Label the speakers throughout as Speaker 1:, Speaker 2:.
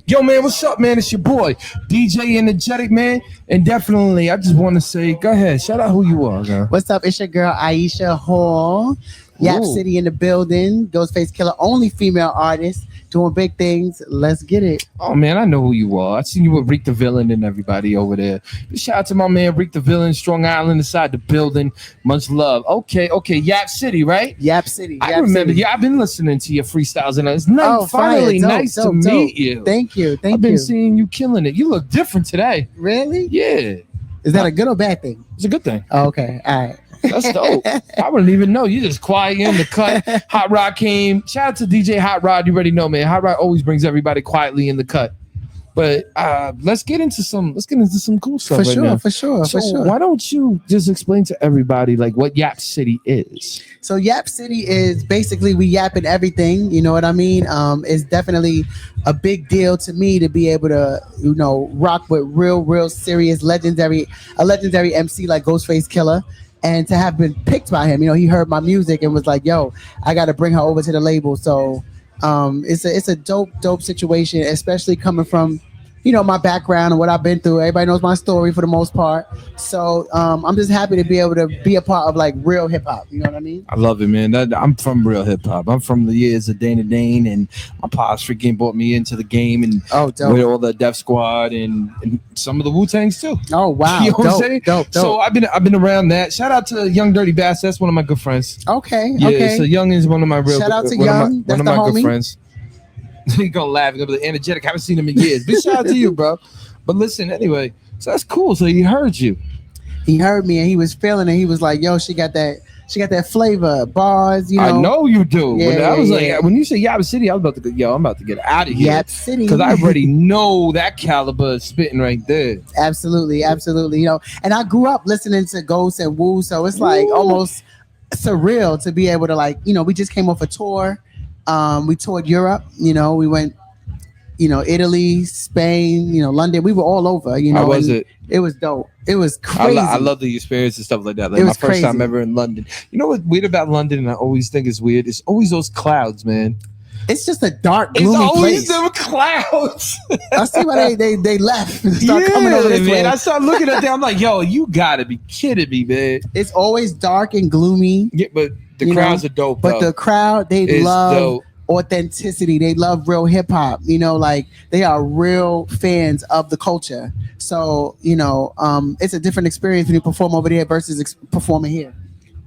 Speaker 1: Yo, man, what's up, man? It's your boy, DJ Energetic, man. And definitely, I just want to say, go ahead, shout out who you are, girl.
Speaker 2: What's up? It's your girl Aisha Hall. Yap
Speaker 1: Ooh.
Speaker 2: City in the building. Ghostface Killer, only female artist doing big things. Let's get it.
Speaker 1: Oh, man, I know who you are. I seen you with Reek the Villain and everybody over there. But shout out to my man, Reek the Villain, Strong Island inside the building. Much love. Okay, Yap City, right?
Speaker 2: Yap City.
Speaker 1: I
Speaker 2: Yap
Speaker 1: remember.
Speaker 2: City.
Speaker 1: Yeah, I've been listening to your freestyles, and it's nice. Finally,
Speaker 2: fire. Dope,
Speaker 1: nice
Speaker 2: dope,
Speaker 1: to
Speaker 2: dope.
Speaker 1: meet you.
Speaker 2: Thank you.
Speaker 1: I've been seeing you killing it. You look different today.
Speaker 2: Really?
Speaker 1: Yeah,
Speaker 2: Is that a good or bad thing?
Speaker 1: it's a good thing.
Speaker 2: Oh, okay. All right.
Speaker 1: That's dope. I wouldn't even know. You just quiet in the cut. Hot Rod came. Shout out to DJ Hot Rod. You already know, man. Hot Rod always brings everybody quietly in the cut. But let's get into some cool stuff
Speaker 2: For sure.
Speaker 1: Why don't you just explain to everybody like what Yap City is?
Speaker 2: So Yap City is basically we yapping everything. You know what I mean? It's definitely a big deal to me to be able to, rock with real serious legendary MC like Ghostface Killer. And to have been picked by him, he heard my music and was like, "Yo, I got to bring her over to the label." So it's a dope situation, especially coming from my background and what I've been through. Everybody knows my story for the most part. So I'm just happy to be able to be a part of like real hip hop. You know what I mean?
Speaker 1: I love it, man. I'm from real hip hop. I'm from the years of Dana Dane, and my pops freaking brought me into the game, and with all the Def Squad and some of the Wu-Tangs too.
Speaker 2: Oh wow,
Speaker 1: you know what I'm saying?
Speaker 2: Dope.
Speaker 1: So I've been around that. Shout out to Young Dirty Bass. That's one of my good friends.
Speaker 2: Okay.
Speaker 1: So Young is one of my real.
Speaker 2: Shout out to
Speaker 1: one
Speaker 2: Young.
Speaker 1: Of my good friends. He gonna laugh. He's gonna be energetic. I haven't seen him in years. Big shout out to you, bro. But listen, anyway, so that's cool. So he heard you.
Speaker 2: He heard me and he was feeling it. He was like, "Yo, she got that flavor, bars."
Speaker 1: I know you do.
Speaker 2: Yeah,
Speaker 1: when you say Yap City, I was about to go. Yo, I'm about to get out of here.
Speaker 2: Yap City,
Speaker 1: because I already know that caliber is spitting right there.
Speaker 2: Absolutely. And I grew up listening to Ghost and Wu, so it's like almost surreal to be able to we just came off a tour. We toured Europe. We went. Italy, Spain, London. We were all over.
Speaker 1: How was it?
Speaker 2: It was dope. It was crazy.
Speaker 1: I love the experience and stuff like that. Like
Speaker 2: it
Speaker 1: my
Speaker 2: was
Speaker 1: first
Speaker 2: crazy.
Speaker 1: time ever in London. You know what's weird about London, and I always think is weird? It's always those clouds, man.
Speaker 2: It's just a dark, gloomy place.
Speaker 1: It's always them clouds.
Speaker 2: I see why they left and start coming over this way.
Speaker 1: I started looking at them. I'm like, yo, you gotta be kidding me, man.
Speaker 2: It's always dark and gloomy.
Speaker 1: Yeah, but the crowds are dope.
Speaker 2: But the crowd, they love
Speaker 1: dope.
Speaker 2: Authenticity. They love real hip hop. They are real fans of the culture. So it's a different experience when you perform over there versus performing here.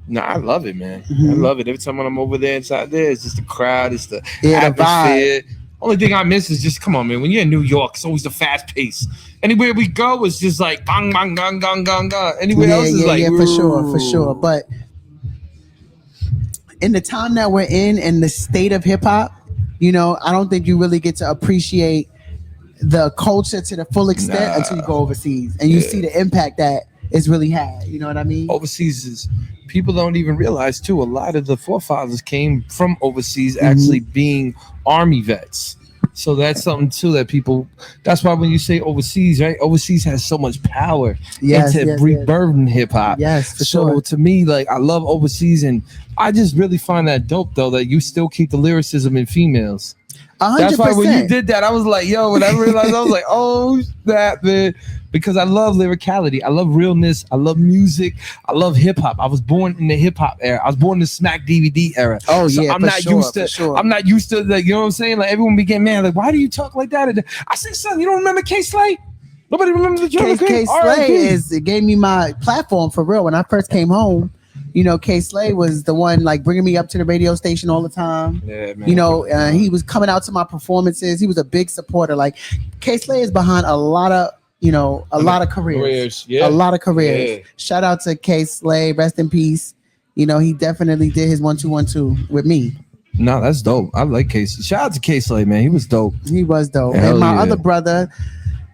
Speaker 1: No, I love it, man.
Speaker 2: Mm-hmm.
Speaker 1: I love it. Every time when I'm over there inside there, it's just the crowd, it's the
Speaker 2: the
Speaker 1: atmosphere. Only thing I miss is just, come on, man. When you're in New York, it's always the fast pace. Anywhere we go, it's just like bang, bang, gang, gang, gang, gang. Anywhere else is like,
Speaker 2: for sure. But in the time that we're in and the state of hip hop, I don't think you really get to appreciate the culture to the full extent until you go overseas and you see the impact that it's really had. You know what I mean?
Speaker 1: Overseas is, people don't even realize too, a lot of the forefathers came from overseas actually being army vets. So that's something too that people, that's why when you say overseas, right? Overseas has so much power into rebirthing hip hop.
Speaker 2: Yes, for sure.
Speaker 1: So to me, like, I love overseas, and I just really find that dope though, that you still keep the lyricism in females.
Speaker 2: 100%.
Speaker 1: That's why when you did that, I was like, yo, when I realized, I was like, oh, that, man. Because I love lyricality. I love realness. I love music. I love hip hop. I was born in the hip hop era. I was born in the Smack DVD era.
Speaker 2: Oh,
Speaker 1: so
Speaker 2: yeah,
Speaker 1: I'm not used to, like, you know what I'm saying? Like, everyone be getting mad. Like, why do you talk like that? I said, son, you don't remember K-Slay? Nobody remembers the joint.
Speaker 2: K-Slay it gave me my platform for real. When I first came home, K-Slay was the one like bringing me up to the radio station all the time.
Speaker 1: Yeah, man.
Speaker 2: He was coming out to my performances. He was a big supporter. Like K-Slay is behind a lot of careers.
Speaker 1: Yeah.
Speaker 2: A lot of careers.
Speaker 1: Yeah.
Speaker 2: Shout out to K-Slay, rest in peace. He definitely did his 1-2-1-2 with me.
Speaker 1: No, that's dope. I like K-Slay. Shout out to K-Slay, man. He was dope.
Speaker 2: He was dope.
Speaker 1: Hell
Speaker 2: and my
Speaker 1: yeah.
Speaker 2: other brother,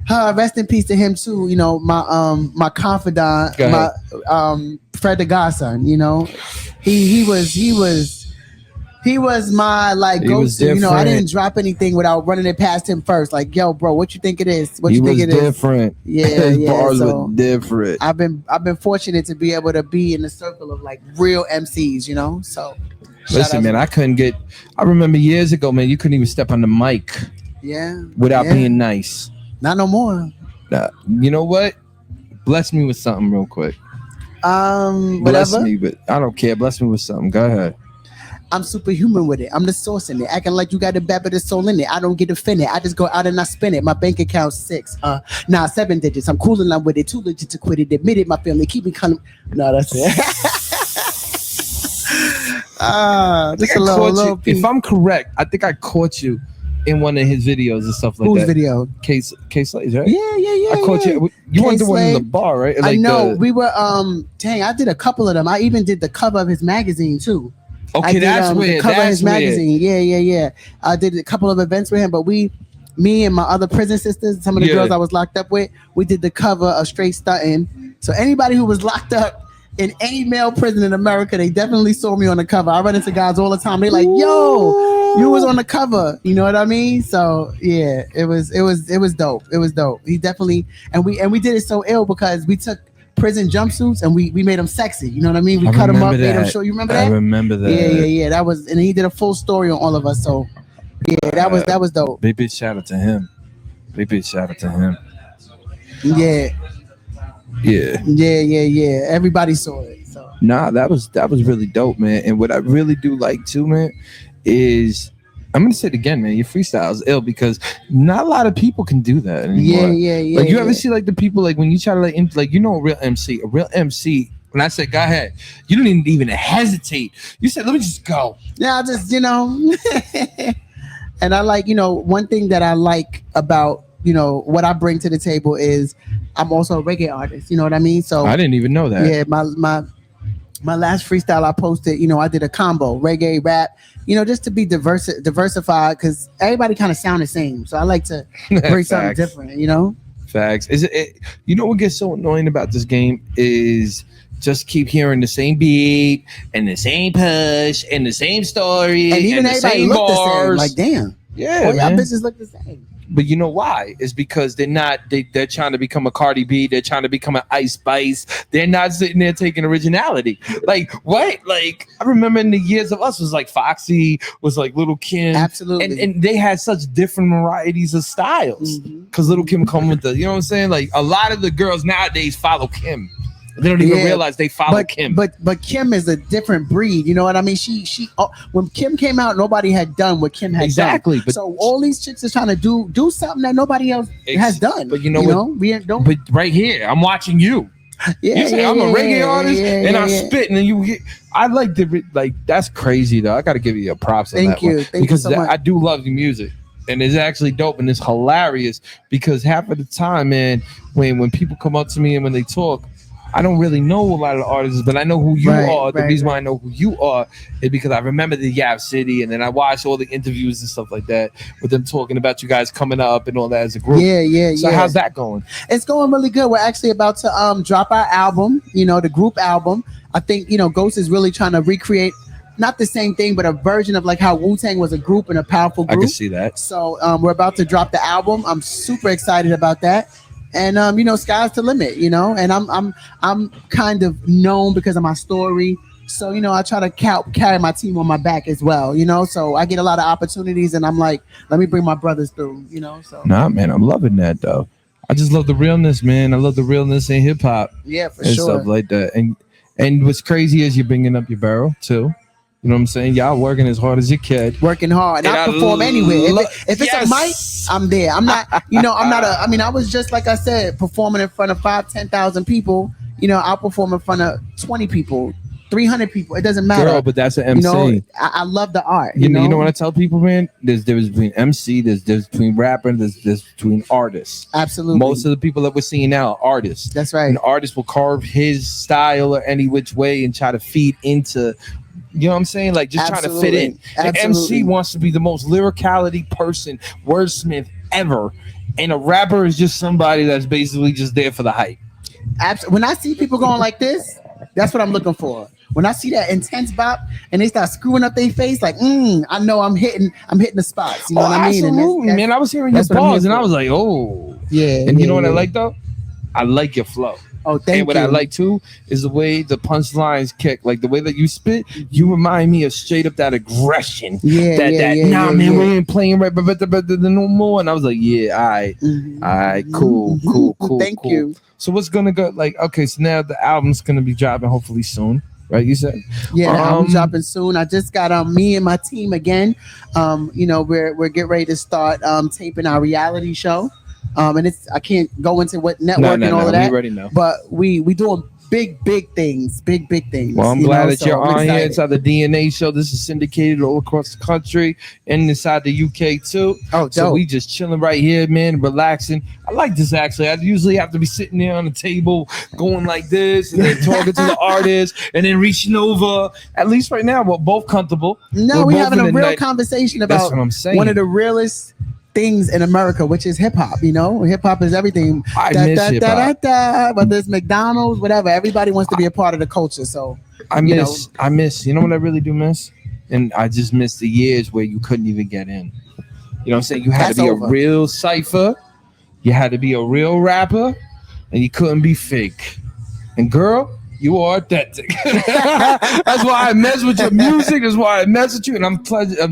Speaker 2: rest in peace to him too. My confidant, Fred the Godson. He was my like go-to. I didn't drop anything without running it past him first. Like, yo, bro, what you think it is? What you think it is?
Speaker 1: Different.
Speaker 2: Yeah,
Speaker 1: His bars
Speaker 2: so
Speaker 1: were different.
Speaker 2: I've been fortunate to be able to be in the circle of like real MCs. So
Speaker 1: listen, man, I remember years ago, man, you couldn't even step on the mic
Speaker 2: Yeah.
Speaker 1: without
Speaker 2: Yeah.
Speaker 1: being nice.
Speaker 2: Not no more.
Speaker 1: You know what? Bless me with something real quick. Bless
Speaker 2: Whatever.
Speaker 1: me, but I don't care. Bless me with something. Go ahead.
Speaker 2: I'm superhuman with it. I'm the source in it. Acting like you got the bat of the soul in it. I don't get offended. I just go out and I spend it. My bank account six. Nah, 7 digits. I'm cool enough with it. Too legit to quit it. Admitted my family. Keep me coming. No, that's it. Just a little
Speaker 1: If
Speaker 2: piece.
Speaker 1: I'm correct, I think I caught you in one of his videos and stuff like
Speaker 2: Whose
Speaker 1: that.
Speaker 2: video?
Speaker 1: Case Slays, right?
Speaker 2: Yeah.
Speaker 1: I caught
Speaker 2: Yeah.
Speaker 1: you. You weren't the one in the
Speaker 2: K-Slade.
Speaker 1: bar, right?
Speaker 2: I
Speaker 1: Like
Speaker 2: know. We were dang, I did a couple of them. I even did the cover of his magazine too. I
Speaker 1: Okay,
Speaker 2: did
Speaker 1: that's
Speaker 2: the
Speaker 1: weird.
Speaker 2: cover of
Speaker 1: That's
Speaker 2: his
Speaker 1: weird.
Speaker 2: magazine. Yeah. I did a couple of events with him, but me and my other prison sisters, some of the
Speaker 1: Yeah.
Speaker 2: girls I was locked up with, we did the cover of Straight Stuntin'. So anybody who was locked up in any male prison in America, they definitely saw me on the cover. I run into guys all the time. They like, yo, you was on the cover. You know what I mean? So yeah, it was dope. It was dope. He definitely and we did it so ill because we took prison jumpsuits and we made them sexy. You know what I mean? We cut them up, made them show. You remember that?
Speaker 1: I remember that.
Speaker 2: Yeah. That was, and he did a full story on all of us. So yeah, that was dope.
Speaker 1: Big shout out to him. Big shout out to him.
Speaker 2: Yeah.
Speaker 1: Yeah.
Speaker 2: Everybody saw it. So
Speaker 1: Nah, that was really dope, man. And what I really do like too, man, is I'm gonna say it again, man. Your freestyle is ill because not a lot of people can do that anymore.
Speaker 2: Yeah.
Speaker 1: Like you ever see like the people like when you try to like you know a real MC. When I said go ahead, you didn't even hesitate. You said let me just go.
Speaker 2: yeah, I just and I like one thing that I like about what I bring to the table is I'm also a reggae artist. You know what I mean? So
Speaker 1: I didn't even know that.
Speaker 2: yeah, my last freestyle I posted, I did a combo, reggae, rap, just to be diversified because everybody kind of sound the same. So I like to bring something different,
Speaker 1: Facts. Is it? You know what gets so annoying about this game is just keep hearing the same beat and the same push and the same story
Speaker 2: and even
Speaker 1: the
Speaker 2: everybody
Speaker 1: same
Speaker 2: look
Speaker 1: bars.
Speaker 2: the same. Like damn,
Speaker 1: Yeah,
Speaker 2: all y'all
Speaker 1: man.
Speaker 2: bitches look the same.
Speaker 1: But you know why? It's because they're trying to become a Cardi B. They're trying to become an Ice Spice. They're not sitting there taking originality. Like what? Like I remember in the years of us was like Foxy, was like Little Kim.
Speaker 2: Absolutely.
Speaker 1: And they had such different varieties of styles. Because Little Kim come with you know what I'm saying? Like a lot of the girls nowadays follow Kim. They don't even realize they follow Kim.
Speaker 2: But Kim is a different breed. You know what I mean? She when Kim came out, nobody had done what Kim had done.
Speaker 1: But
Speaker 2: so all these chicks are trying to do something that nobody else has done.
Speaker 1: But you know what?
Speaker 2: We don't.
Speaker 1: But right here, I'm watching you. You say I'm a reggae artist and I'm spitting, and you get. I like that's crazy though. I got to give you your props on that one.
Speaker 2: Thank you so much.
Speaker 1: I do love the music. And it's actually dope and it's hilarious because half of the time, man, when people come up to me and when they talk, I don't really know a lot of the artists, but I know who you are. The reason why I know who you are is because I remember the Yav City, and then I watched all the interviews and stuff like that with them talking about you guys coming up and all that as a group. So how's that going?
Speaker 2: It's going really good. We're actually about to drop our album, the group album. I think, Ghost is really trying to recreate not the same thing, but a version of like how Wu-Tang was a group and a powerful group.
Speaker 1: I can see that.
Speaker 2: So we're about to drop the album. I'm super excited about that. And sky's the limit, and I'm kind of known because of my story. So I try to carry my team on my back as well, So I get a lot of opportunities, and I'm like, let me bring my brothers through, So
Speaker 1: Nah, man, I'm loving that though. I just love the realness, man. I love the realness in hip hop.
Speaker 2: Yeah, for
Speaker 1: and
Speaker 2: sure.
Speaker 1: Stuff like that. And what's crazy is you're bringing up your barrel too. You know what I'm saying? Y'all working as hard as you can.
Speaker 2: Working hard. And I perform anywhere. If it's a mic, I'm there. I'm not, I was just, like I said, performing in front of 5,000-10,000 people. I'll perform in front of 20 people, 300 people. It doesn't matter.
Speaker 1: Girl, but that's an MC.
Speaker 2: I love the art.
Speaker 1: You know what I tell people, man? There's difference between MC, there's between rapper, there's between artists.
Speaker 2: Absolutely.
Speaker 1: Most of the people that we're seeing now are artists.
Speaker 2: That's right.
Speaker 1: An artist will carve his style or any which way and try to feed into. You know what I'm saying? Like just trying to fit in. An MC wants to be the most lyricality person, wordsmith ever. And a rapper is just somebody that's basically just there for the hype.
Speaker 2: When I see people going like this, that's what I'm looking for. When I see that intense bop and they start screwing up their face, like, I know I'm hitting the spots. You know what I mean?
Speaker 1: Absolutely, man. I was hearing your bars and I was like, oh.
Speaker 2: Yeah.
Speaker 1: And you know what I like though? I like your flow.
Speaker 2: Oh,
Speaker 1: And
Speaker 2: thank
Speaker 1: what I
Speaker 2: you.
Speaker 1: like too is the way the punchlines kick, like the way that you spit. You remind me of straight up that aggression.
Speaker 2: Yeah,
Speaker 1: That
Speaker 2: yeah,
Speaker 1: that
Speaker 2: yeah,
Speaker 1: nah,
Speaker 2: yeah,
Speaker 1: man, we
Speaker 2: yeah.
Speaker 1: ain't playing right, but no more. And I was like, yeah, all right, cool, cool, cool,
Speaker 2: Thank
Speaker 1: cool.
Speaker 2: you.
Speaker 1: So what's gonna go? Like, okay, so now the album's gonna be dropping hopefully soon, right? You said,
Speaker 2: Yeah, the album
Speaker 1: um,
Speaker 2: dropping soon. I just got me and my team again. We're getting ready to start taping our reality show. And it's I can't go into what
Speaker 1: no,
Speaker 2: network
Speaker 1: no,
Speaker 2: and all
Speaker 1: no,
Speaker 2: of
Speaker 1: we
Speaker 2: that,
Speaker 1: already know.
Speaker 2: but we doing big things, big
Speaker 1: Well,
Speaker 2: things.
Speaker 1: I'm glad that
Speaker 2: So
Speaker 1: you're
Speaker 2: I'm
Speaker 1: on here
Speaker 2: excited.
Speaker 1: inside the DNA show. This is syndicated all across the country and inside the UK too.
Speaker 2: Oh,
Speaker 1: So
Speaker 2: dope.
Speaker 1: we just chilling right here, man, relaxing. I like this actually. I usually have to be sitting there on the table going like this and then talking to the artist and then reaching over. At least right now, we're both comfortable.
Speaker 2: No,
Speaker 1: We're
Speaker 2: we
Speaker 1: both
Speaker 2: having
Speaker 1: in
Speaker 2: a
Speaker 1: the
Speaker 2: real
Speaker 1: night.
Speaker 2: conversation
Speaker 1: That's
Speaker 2: about
Speaker 1: what I'm
Speaker 2: one of
Speaker 1: saying.
Speaker 2: the realest things in America, which is hip hop. Hip hop is everything.
Speaker 1: I
Speaker 2: Da
Speaker 1: miss
Speaker 2: da
Speaker 1: hip
Speaker 2: da da
Speaker 1: hop.
Speaker 2: da. Whether it's McDonald's, whatever, everybody wants to be a part of the culture. So,
Speaker 1: I miss, you know what I really do miss? And I just miss the years where you couldn't even get in. You know what I'm saying? You had to
Speaker 2: that's
Speaker 1: be a
Speaker 2: over.
Speaker 1: real cipher. You had to be a real rapper, and you couldn't be fake. And girl, you are authentic. That's why I mess with your music. That's why I mess with you, and I'm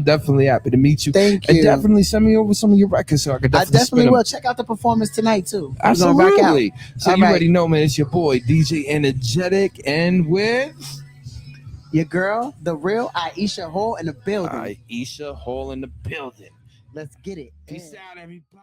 Speaker 1: definitely happy to meet you.
Speaker 2: Thank
Speaker 1: And
Speaker 2: you.
Speaker 1: definitely send me over some of your records so I could
Speaker 2: I
Speaker 1: definitely spin
Speaker 2: definitely
Speaker 1: them.
Speaker 2: will. Check out the performance tonight too. We're gonna rock out.
Speaker 1: Absolutely. So
Speaker 2: All
Speaker 1: you
Speaker 2: right.
Speaker 1: already know, man. It's your boy DJ Energetic, and with
Speaker 2: Your girl, the real Aisha Hall in the building.
Speaker 1: Aisha Hall in the building.
Speaker 2: Let's get it.
Speaker 1: Peace out, everybody.